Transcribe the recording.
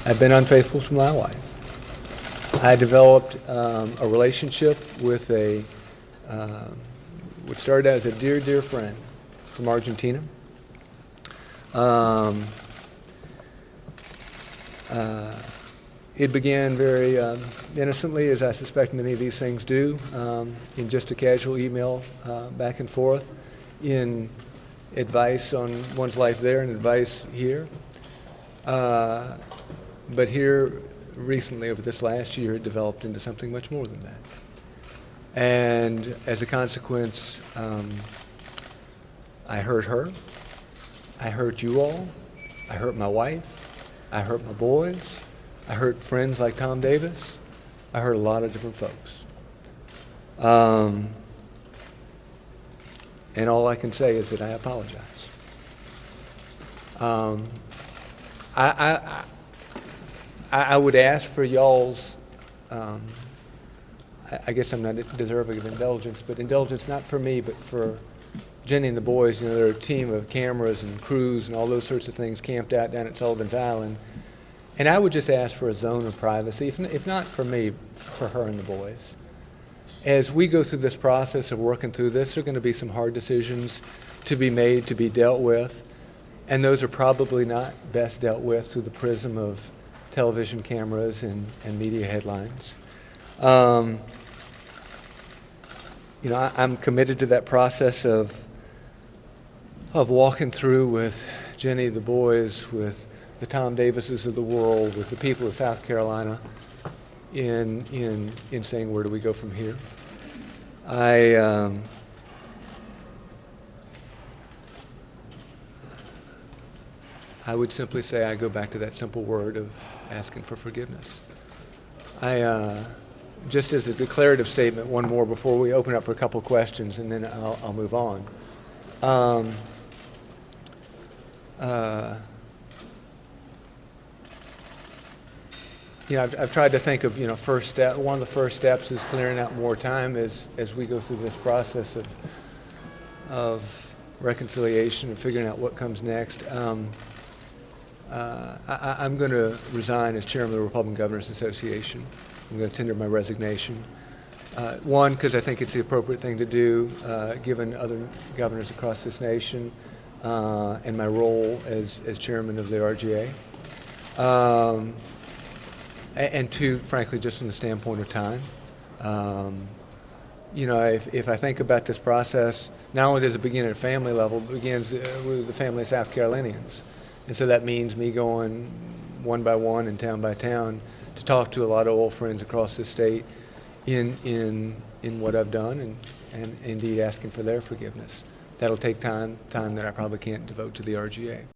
I've been unfaithful to my wife. I developed a relationship with what started as a dear, dear friend from Argentina. It began very innocently, as I suspect many of these things do, in just a casual email back and forth, in advice on one's life there and advice here. But here, recently, over this last year, it developed into something much more than that. And as a consequence, I hurt her, I hurt you all, I hurt my wife, I hurt my boys, I hurt friends like Tom Davis, I hurt a lot of different folks. And all I can say is that I apologize. I would ask for y'all's, I guess I'm not deserving of indulgence, but indulgence not for me, but for Jenny and the boys. You know, they're a team of cameras and crews and all those sorts of things camped out down at Sullivan's Island. And I would just ask for a zone of privacy, if not for me, for her and the boys. As we go through this process of working through this, there are going to be some hard decisions to be made, to be dealt with, and those are probably not best dealt with through the prism of television cameras and media headlines. You know, I'm committed to that process of walking through with Jenny, the boys, with the Tom Davises of the world, with the people of South Carolina, in saying, where do we go from here? I would simply say I go back to that simple word of asking for forgiveness. Just as a declarative statement, one more before we open up for a couple questions, and then I'll move on. You know, I've tried to think of, you know, first step. One of the first steps is clearing out more time as we go through this process of reconciliation and figuring out what comes next. I'm going to resign as chairman of the Republican Governors Association. I'm going to tender my resignation. One, because I think it's the appropriate thing to do, given other governors across this nation, and my role as chairman of the RGA. And two, frankly, just from the standpoint of time. You know, if I think about this process, not only does it begin at a family level, it begins with the family of South Carolinians. And so that means me going one by one and town by town to talk to a lot of old friends across the state in what I've done and indeed asking for their forgiveness. That'll take time that I probably can't devote to the RGA.